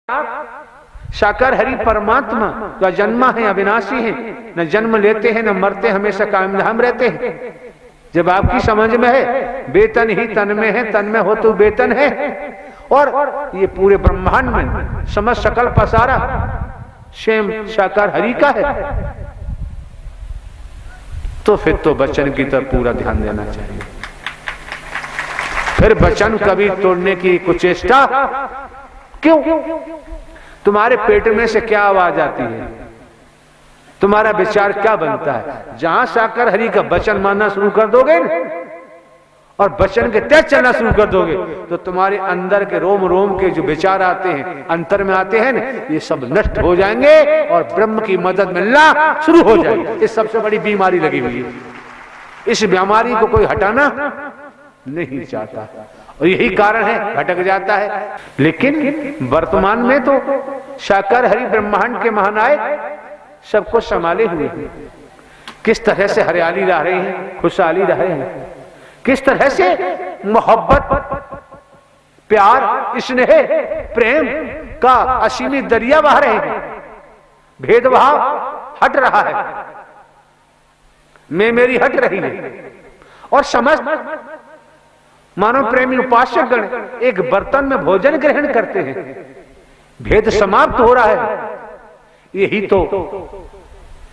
साकार हरि परमात्मा जो जन्मा है, अविनाशी है, न जन्म लेते हैं न मरते, हमेशा कायम धाम रहते हैं। जब आपकी समझ में है वेतन ही तन में है, तन में हो तो वेतन है, और ये पूरे ब्रह्मांड में समझ सकल पसारा स्वयं साकार हरि का है, तो फिर तो वचन की तरफ पूरा ध्यान देना चाहिए। फिर वचन कभी तोड़ने की कुचेष्टा क्यों? तुम्हारे पेट में से क्या आवाज आती है, तुम्हारा विचार क्या बनता है? जहां साकार हरि का वचन मानना शुरू कर दोगे और वचन के तहत चलना शुरू कर दोगे, तो तुम्हारे अंदर के रोम रोम के जो विचार आते हैं, अंतर में आते हैं ना, ये सब नष्ट हो जाएंगे और ब्रह्म की मदद मिलना शुरू हो जाएगी। ये सबसे बड़ी बीमारी लगी हुई है। इस बीमारी को कोई हटाना नहीं चाहता और यही कारण है भटक जाता है। लेकिन वर्तमान में तो साकार हरि ब्रह्मांड के महानायक सबको संभाले हुए हैं। किस तरह से हरियाली रह रही है, खुशहाली रह रहे हैं, किस तरह से मोहब्बत, प्यार, स्नेह, प्रेम का असीमित दरिया बह रहे हैं। भेदभाव हट रहा है, मैं मेरी हट रही है, और समझ मानव प्रेमी उपासक गण एक बर्तन में भोजन ग्रहण करते हैं। भेद समाप्त हो रहा है। यही तो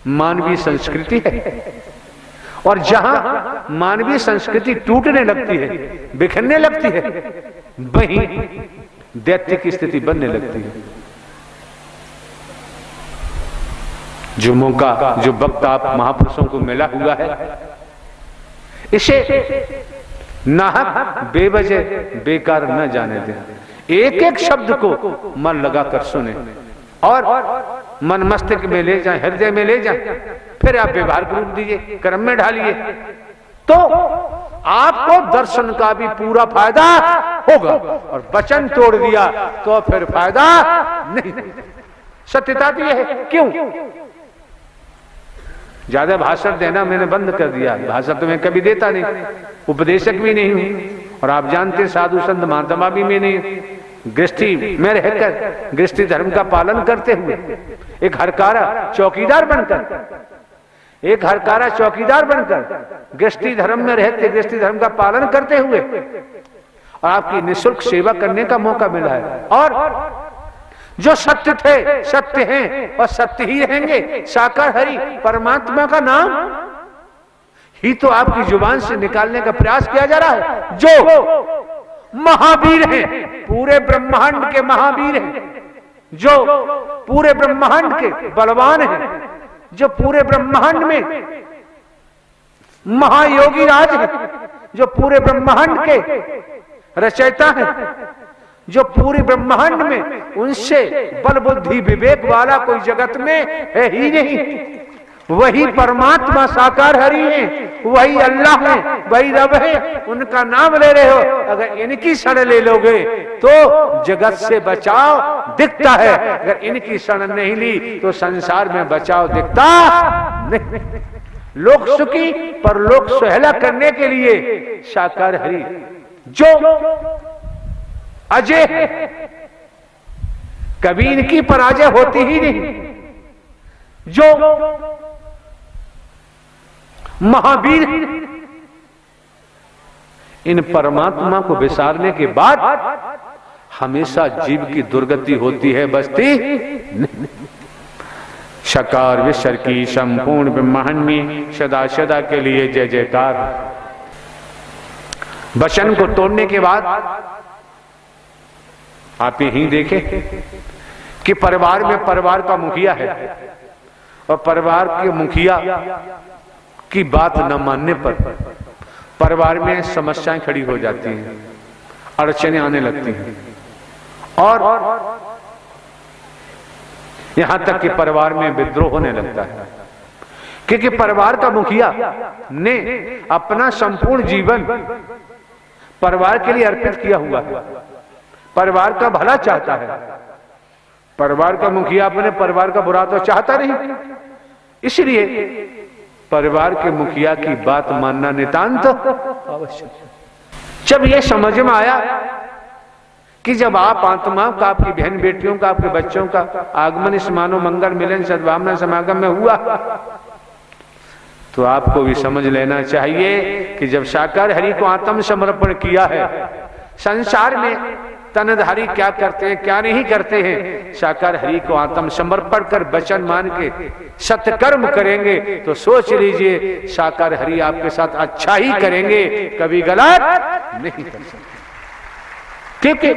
मानवीय संस्कृति है। और जहां मानवीय संस्कृति टूटने लगती है, बिखरने लगती है, वहीं दैत्य की स्थिति बनने लगती है। जो मौका, जो वक्त आप महापुरुषों को मिला हुआ है, इसे नाहक बेवजह बेकार न जाने दें। एक एक शब्द को मन लगाकर सुने और मन मस्तिष्क में ले जाए, हृदय में ले जाए, फिर आप व्यवहार को रूप दीजिए, कर्म में ढालिए, तो आपको दर्शन का भी पूरा फायदा होगा। और वचन तोड़ दिया तो फिर फायदा नहीं। सत्यता तो यह है। क्यों? ज्यादा भाषण देना मैंने बंद कर दिया। भाषण तो मैं कभी देता नहीं, उपदेशक भी नहीं हूं, और आप जानते साधु संत महात्मा भी मैं नहीं। गृहस्थी में रहकर गृहस्थी धर्म का पालन करते हुए एक हरकारा चौकीदार बनकर, एक हरकारा चौकीदार बनकर गृहस्थी धर्म में रहते, गृहस्थी धर्म का पालन करते हुए, और आपकी निःशुल्क सेवा करने का मौका मिला है। और जो सत्य थे, सत्य हैं और सत्य ही रहेंगे। साकार हरि परमात्मा का नाम ही तो आपकी जुबान से निकालने का प्रयास किया जा रहा है। जो महावीर हैं, पूरे ब्रह्मांड के महावीर हैं, जो पूरे ब्रह्मांड के बलवान हैं, जो पूरे ब्रह्मांड में महायोगी राज हैं, जो पूरे ब्रह्मांड के रचयिता हैं, जो पूरे ब्रह्मांड में उनसे बल बुद्धि विवेक वाला कोई जगत में है ही नहीं। वही परमात्मा साकार हरि है, वही अल्लाह है, वही रब है। उनका नाम ले रहे हो, अगर इनकी शरण ले लोगे तो जगत से बचाव दिखता है। अगर इनकी शरण नहीं ली तो संसार में बचाव दिखता नहीं। लोक सुखी पर लोक सुहेला करने के लिए साकार हरि जो अजय है, कभी इनकी पराजय होती ही नहीं। जो महावीर, इन परमात्मा को विसारने के बाद हमेशा जीव की दुर्गति होती है, बचती नहीं। साकार विश्व की संपूर्ण ब्रह्मांड में सदा सदा के लिए जय जयकार। वचन को तोड़ने के बाद आप यही देखें कि परिवार में परिवार का मुखिया है, और परिवार के मुखिया की बात न मानने पर परिवार में समस्याएं खड़ी हो जाती हैं, अड़चनें आने लगती हैं, और यहां तक कि परिवार में विद्रोह होने लगता है। क्योंकि परिवार का मुखिया ने अपना संपूर्ण जीवन परिवार के लिए अर्पित किया हुआ है, परिवार का भला चाहता है। परिवार का मुखिया अपने परिवार का बुरा तो चाहता नहीं, इसलिए परिवार के मुखिया की बात मानना नितांत आवश्यक। जब यह समझ में आया कि जब आप आत्माओं का, आपकी बहन बेटियों का, आपके बच्चों का आगमन इस मानव मंगल मिलन सद्भावना समागम में हुआ, तो आपको भी समझ लेना चाहिए कि जब साकार हरि को आत्म समर्पण किया है, संसार में तनधारी क्या करते हैं क्या नहीं करते हैं, साकार हरि को आत्म समर्पण कर वचन मान के सत्कर्म करेंगे तो सोच लीजिए साकार हरि आपके साथ अच्छा ही करेंगे, कभी गलत नहीं कर सकते। क्योंकि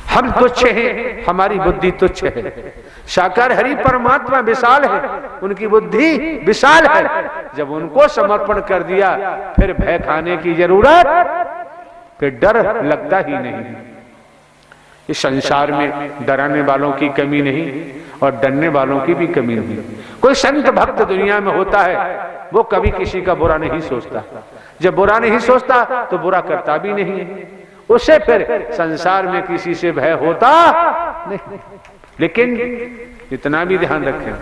हम तुच्छ हैं, हमारी बुद्धि तुच्छ है, साकार हरि परमात्मा विशाल है, उनकी बुद्धि विशाल है। जब उनको समर्पण कर दिया फिर भय खाने की जरूरत, फिर डर लगता ही नहीं। इस संसार में डराने वालों की कमी नहीं और डरने वालों की भी कमी नहीं। कोई संत भक्त दुनिया में होता है, वो कभी किसी का बुरा नहीं सोचता, जब बुरा नहीं सोचता तो बुरा करता भी नहीं, उसे फिर संसार में किसी से भय होता नहीं। लेकिन इतना भी ध्यान रखें,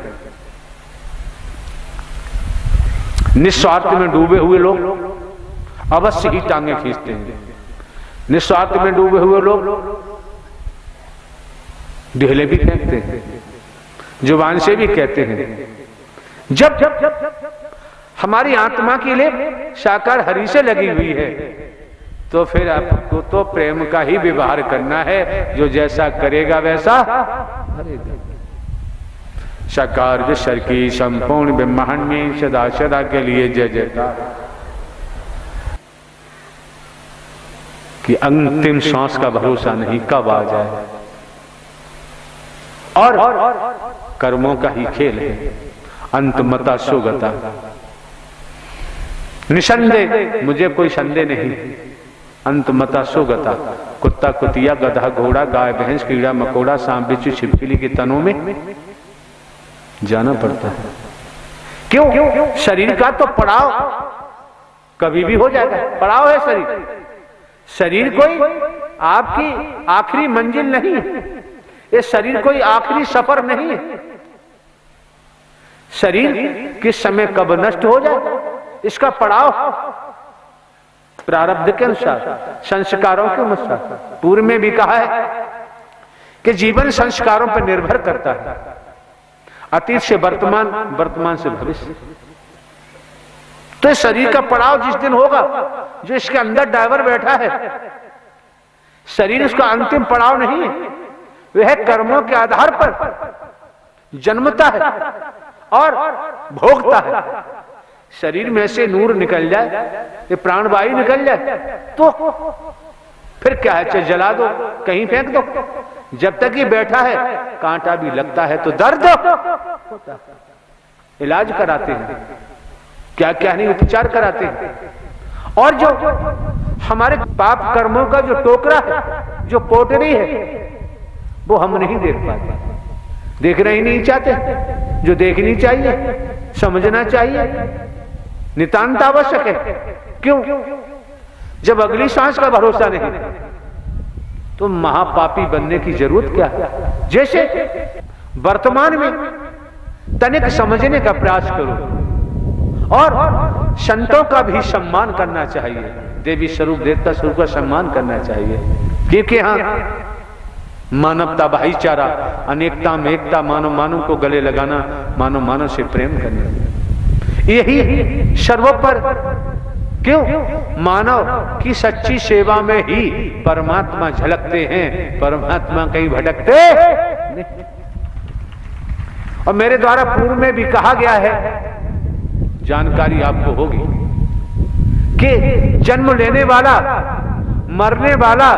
निस्वार्थ में डूबे हुए लोग अवश्य ही टांगे खींचते हैं, निस्वार्थ में डूबे हुए लोग ढेले भी फेंकते हैं, जुबान से भी कहते हैं। जब हमारी आत्मा की लेप साकार हरि से लगी हुई है तो फिर आपको तो प्रेम का ही व्यवहार करना है, जो जैसा करेगा वैसा करेगा। साकार विश्व की संपूर्ण ब्रह्मांड में सदा सदा के लिए जय जयकार। कि अंतिम सांस का भरोसा नहीं, कब आ जाए, और कर्मों का ही खेल है, अंतमता सुगता। निसंदेह, मुझे कोई संदेह नहीं, अंतमता सुगता। कुत्ता कुतिया गधा घोड़ा गाय भैंस कीड़ा मकोड़ा सांप बिच्छू छिपकली के तनों में जाना पड़ता है। क्यों? शरीर का तो पड़ाव कभी भी हो जाएगा, पड़ाव है शरीर। शरीर कोई आपकी आखिरी मंजिल नहीं है, ये शरीर कोई आखिरी सफर नहीं है। शरीर किस समय कब नष्ट हो जाए इसका पड़ाव प्रारब्ध के अनुसार, संस्कारों के अनुसार। पूर्व में भी कहा है कि जीवन संस्कारों पर निर्भर करता है, अतीत से वर्तमान, वर्तमान से भविष्य। तो शरीर का पड़ाव जिस दिन होगा, जो इसके अंदर ड्राइवर बैठा है, शरीर उसका अंतिम पड़ाव नहीं है, वह कर्मों के आधार पर जन्मता है और भोगता है। शरीर में से नूर निकल जाए, ये प्राणवायु निकल जाए तो फिर क्या है, चाहे जला दो, कहीं फेंक दो, जब तक ये बैठा है कांटा भी लगता है तो दर्द होता है। इलाज कराते हैं, क्या क्या नहीं उपचार कराते हैं। और जो हमारे पाप कर्मों का जो टोकरा है, जो पोटरी है, वो हम नहीं देख पाते, देखना ही नहीं चाहते। जो देखनी चाहिए, समझना चाहिए, नितांत आवश्यक है। क्यों? जब अगली सांस का भरोसा नहीं तो महापापी बनने की जरूरत क्या है। जैसे वर्तमान में तनिक समझने का प्रयास करो और संतों का भी सम्मान करना चाहिए, देवी स्वरूप देवता स्वरूप का सम्मान करना चाहिए। क्योंकि हाँ, मानवता, भाईचारा, अनेकता में एकता, मानव मानव को गले लगाना, मानव मानव से प्रेम करना, यही सर्वोपर। क्यों? मानव की सच्ची सेवा में ही परमात्मा झलकते हैं, परमात्मा कहीं भटकते नहीं। और मेरे द्वारा पूर्व में भी कहा गया है, जानकारी आपको होगी कि जन्म लेने वाला, मरने वाला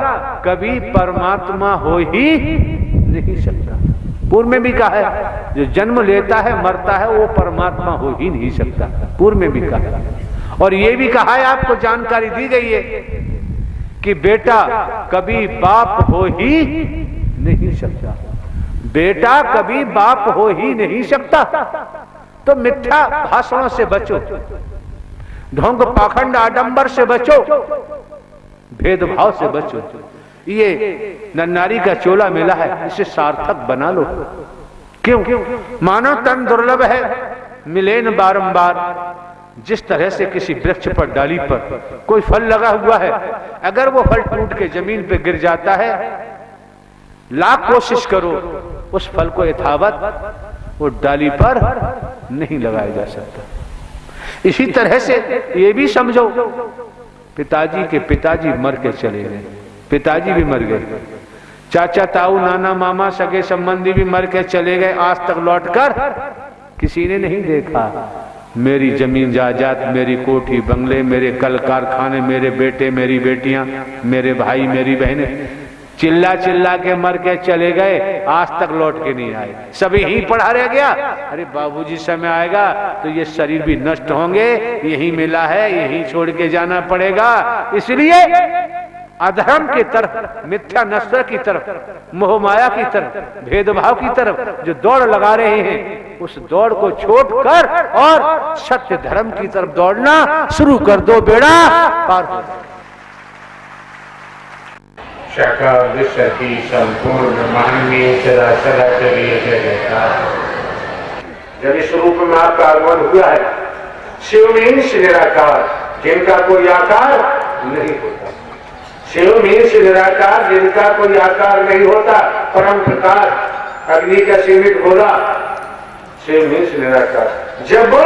कभी परमात्मा हो ही नहीं सकता। पूर्व में भी कहा है, जो जन्म लेता है मरता है वो परमात्मा हो ही नहीं सकता। पूर्व में भी कहा है, और ये भी कहा है, आपको जानकारी दी गई है कि बेटा कभी बाप हो ही नहीं सकता। बेटा कभी बाप हो ही नहीं सकता। तो मिथ्या भाषणों से बचो, ढोंग पाखंड आडंबर से बचो, भेदभाव से बचो। ये नन्नारी का चोला मिला है, इसे सार्थक बना लो। क्यों? मानव तन दुर्लभ है, मिले न बारंबार, जिस तरह से किसी वृक्ष पर, डाली पर कोई फल लगा हुआ है, अगर वो फल टूट के जमीन पे गिर जाता है, लाख कोशिश करो उस फल को यथावत वो डाली पर नहीं लगाया जा सकता। इसी तरह से ये भी समझो, पिताजी के पिताजी मर के चले गए, पिताजी भी मर गए, चाचा ताऊ नाना मामा सगे संबंधी भी मर के चले गए, आज तक लौटकर किसी ने नहीं देखा। मेरी जमीन जायदाद, मेरी कोठी बंगले, मेरे कल कारखाने, मेरे बेटे मेरी बेटियां, मेरे भाई मेरी बहनें चिल्ला चिल्ला के मर के चले गए, आज तक लौट के नहीं आए, सभी यहीं पड़ा रह गया। अरे बाबूजी समय आएगा तो ये शरीर भी नष्ट होंगे, यहीं मिला है यहीं छोड़ के जाना पड़ेगा। इसलिए अधर्म की तरफ, मिथ्या नस्र की तरफ, मोहमाया की तरफ, भेदभाव की तरफ जो दौड़ लगा रहे हैं, उस दौड़ को छोड़कर और सत्य धर्म की तरफ दौड़ना शुरू कर दो, बेड़ा पार हो जाए। साकार विश्व की संपूर्ण ब्रह्मांड में चराचर जगत, जब इस रूप में आपका आगमन हुआ है, शिव मीन्स निराकार, जिनका कोई आकार नहीं होता। शिव मीन्स निराकार, जिनका कोई आकार नहीं होता, परम प्रकाश, अग्नि का सीमित गोला, शिव मीन्स निराकार। जब वो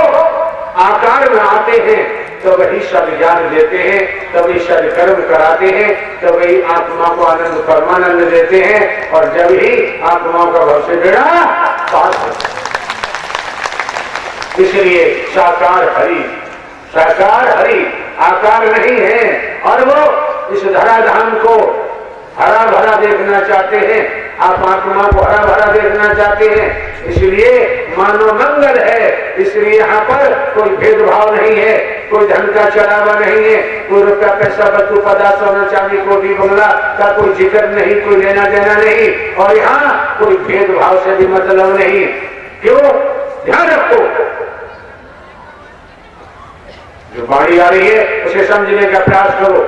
आकार में आते हैं तो वही सद ज्ञान देते हैं, तभी सद कर्म कराते हैं, तभी आत्मा को आनंद परमानंद देते हैं, और जब ही आत्माओं का भव से बेड़ा पार होता है। इसलिए साकार हरि, साकार हरि आकार नहीं है, और वो इस धराधाम को हरा भरा देखना चाहते हैं, आप आत्मा को हरा भरा देखना चाहते हैं, इसलिए मानव मंगल है। इसलिए यहाँ पर कोई भेदभाव नहीं है, कोई धन का चढ़ावा नहीं है, कोई रुपया पैसा वस्तु पदार्थ सोना चांदी कोठी बंगला का कोई जिक्र नहीं, कोई लेना देना नहीं, और यहाँ कोई भेदभाव से भी मतलब नहीं। क्यों? ध्यान रखो, जो बाणी आ रही है उसे समझने का प्रयास करो।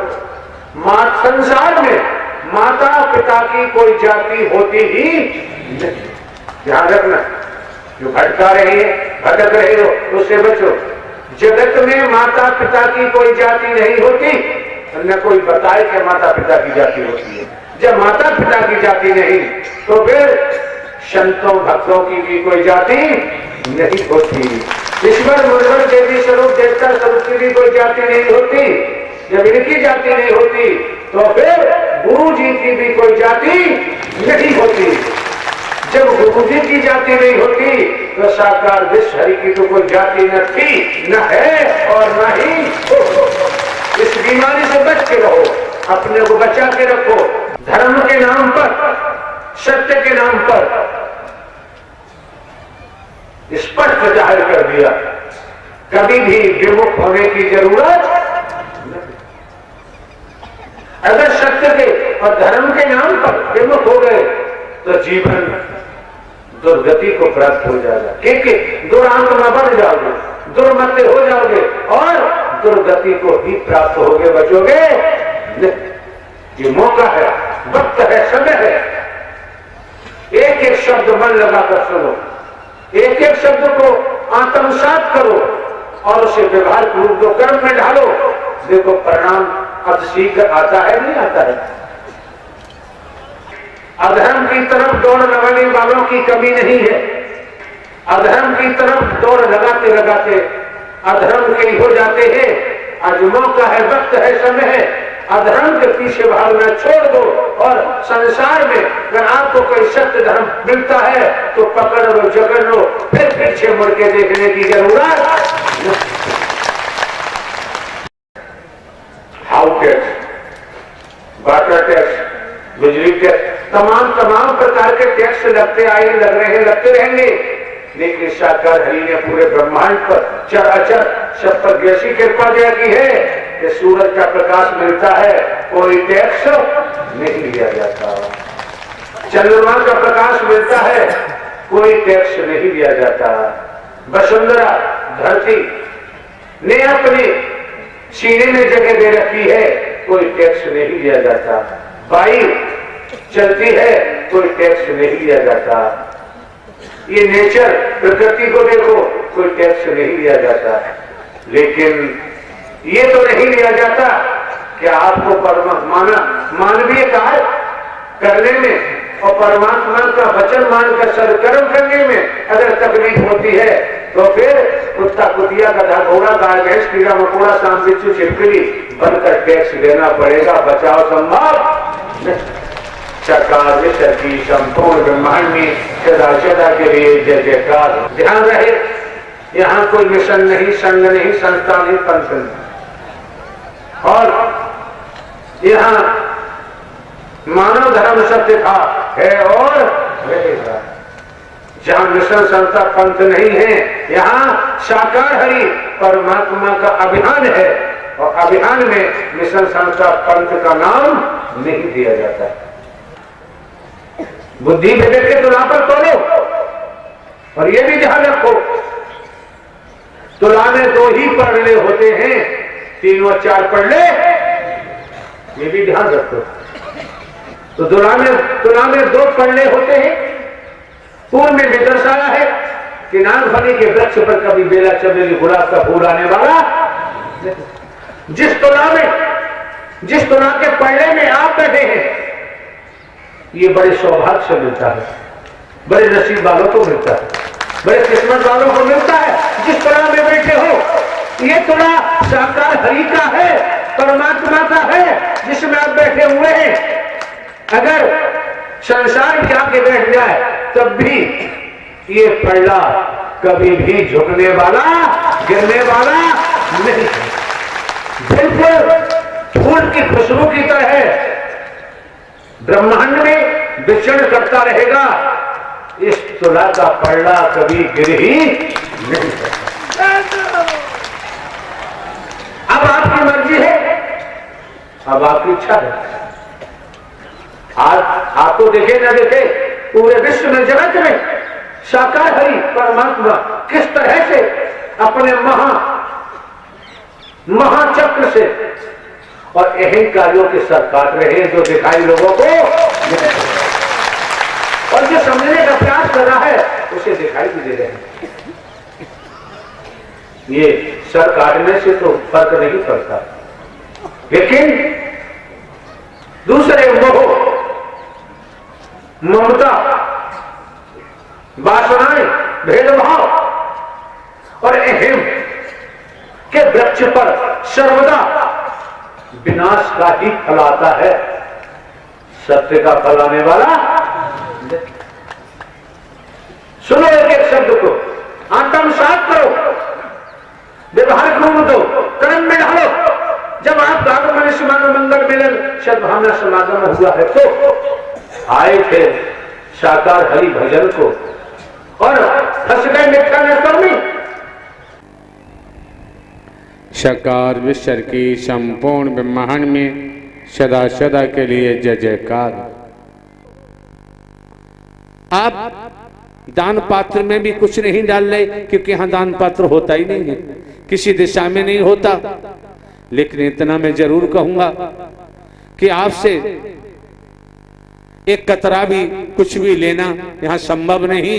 संसार में माता पिता की कोई जाति होती ही नहीं, ध्यान रखना। जो भटका रहे हैं, भटक रहे हो, उससे बचो। जगत में माता पिता की कोई जाति नहीं होती, न कोई बताए कि माता पिता की जाति होती है। जब माता पिता की जाति नहीं, तो फिर संतों भक्तों की भी कोई जाति नहीं होती। ईश्वर मुनिवर देवी स्वरूप देवता स्वरूप की भी कोई जाति नहीं होती। जब इनकी जाति नहीं होती, तो फिर गुरु जी की भी कोई जाति नहीं होती। जब गुरु जी की जाति नहीं होती, तो साकार विश्व हरि की तो कोई जाति न थी, न है, और न ही हो। इस बीमारी से बच के रहो, अपने को बचा के रखो। धर्म के नाम पर, सत्य के नाम पर स्पष्ट जाहिर कर दिया, कभी भी विमुख होने की जरूरत नहीं। अगर सत्य के और धर्म के नाम पर विमुख हो गए तो जीवन दुर्गति को प्राप्त हो जाएगा, क्योंकि दुरात्मा बन जाओगे, दुर्मते हो जाओगे, और दुर्गति को ही प्राप्त होगे, बचोगे। ये मौका है, वक्त है, समय है। एक एक शब्द मन लगाकर सुनो, एक एक शब्द को आत्मसात करो, और उसे व्यवहार रूप दो, कर्म में ढालो। देखो परिणाम अब शीघ्र आता है, नहीं आता है। अधर्म की तरफ दौड़ लगाने वालों की कमी नहीं है। अधर्म की तरफ दौड़ लगाते लगाते अधर्म के हो जाते हैं। आज मौका है, वक्त है, समय है। अधर्म के पीछे भागना छोड़ दो, और संसार में अगर आपको कोई सत्य धर्म मिलता है तो पकड़ लो, जकड़ लो, फिर पीछे मुड़ के देखने की जरूरत। हाउ टैक्स, वाटर टैक्स, बिजली टैक्स, तमाम प्रकार के टैक्स लगते आए, लग रहे हैं, लगते रहेंगे। लेकिन साकार हरि ने पूरे ब्रह्मांड पर चराचर सब पर ऐसी कृपा दया की है कि सूरज का प्रकाश मिलता है, कोई टैक्स नहीं लिया जाता। चंद्रमा का प्रकाश मिलता है, कोई टैक्स नहीं लिया जाता। वसुंधरा धरती ने अपने सीने में जगह दे रखी है, कोई टैक्स नहीं लिया जाता। वायु चलती है, कोई टैक्स नहीं लिया जाता। ये नेचर, प्रकृति को देखो, कोई टैक्स नहीं लिया जाता। लेकिन ये तो नहीं लिया जाता कि आपको मानवीय कार्य करने में और परमात्मा का वचन मानकर सदकर्म करने में अगर तकलीफ होती है तो फिर कुत्ता कुतिया का घोड़ा गाय भैंस कीड़ा मकोड़ा सांप बिच्छू छिपकली बनकर टैक्स देना पड़ेगा। बचाव संभव सरकार की संपूर्ण ब्रह्मांड में सदा सदा के लिए जय जयकार। ध्यान रहे, यहाँ कोई मिशन नहीं, संघ नहीं, संस्था नहीं, पंथ नहीं, और यहाँ मानव धर्म सत्य था, है और रहेगा। जहाँ मिशन संस्था पंथ नहीं है, यहाँ साकार हरि परमात्मा का अभियान है, और अभियान में मिशन संस्था पंथ का नाम नहीं दिया जाता। बुद्धि विवेक के तुला पर तोलो, और ये भी ध्यान रखो तुला में 2 ही पढ़ले होते हैं, 3 और 4 पढ़ले, ये भी ध्यान रखो। तो तुला में 2 पढ़ले होते हैं। पूर्व में भी दर्शाया है कि नागफनी के वृक्ष पर कभी बेला चमेली गुलाब का फूल आने वाला। जिस तुला के पढ़ने में आप बैठे हैं, ये बड़े सौभाग्य से मिलता है, बड़े नसीब वालों को मिलता है, बड़े किस्मत वालों को मिलता है। जिस तुला में बैठे हो, ये तुला साकार हरि का है, परमात्मा का है, जिसमें आप बैठे हुए हैं। अगर संसार में जाके बैठ जाए तब भी ये पल्ला कभी भी झुकने वाला, गिरने वाला नहीं। बिल्कुल फूल की खुशबू की तरह ब्रह्मांड में विचरण करता रहेगा। इस तुला का पल्ला कभी गिर ही नहीं सकता। अब आपकी मर्जी है, अब आपकी इच्छा है। आज आपको देखे न देखे, पूरे विश्व में, जगत में साकार हरि परमात्मा किस तरह से अपने महाचक्र से और अहंकारियों के सर काट रहे हैं, जो दिखाई लोगों को, और जो समझने का प्रयास कर रहा है उसे दिखाई भी दे रहे हैं। ये सर काटने से तो फर्क नहीं पड़ता, लेकिन दूसरे मोह, ममता, वासनाएं, भेदभाव और अहम के वृक्ष पर सर्वदा विनाश का ही फल आता है, सत्य का फल आने वाला। सुनो एक एक शब्द को, आत्मसात करो, व्यवहार घूम दो, कर्म में ढालो। जब आप आगमन समागम मंगल मिलन सद्भावना समागम हुआ है तो आए थे साकार हरि भजन को, और फंस गए मिथ्या नस्तर में। साकार विश्व की संपूर्ण ब्रह्मांड में सदा सदा के लिए जय जयकार। आप दान पात्र में भी कुछ नहीं डाल रहे, क्योंकि यहां दान पात्र होता ही नहीं है, किसी दिशा में नहीं होता। लेकिन इतना मैं जरूर कहूंगा कि आपसे एक कतरा भी कुछ भी लेना यहां संभव नहीं।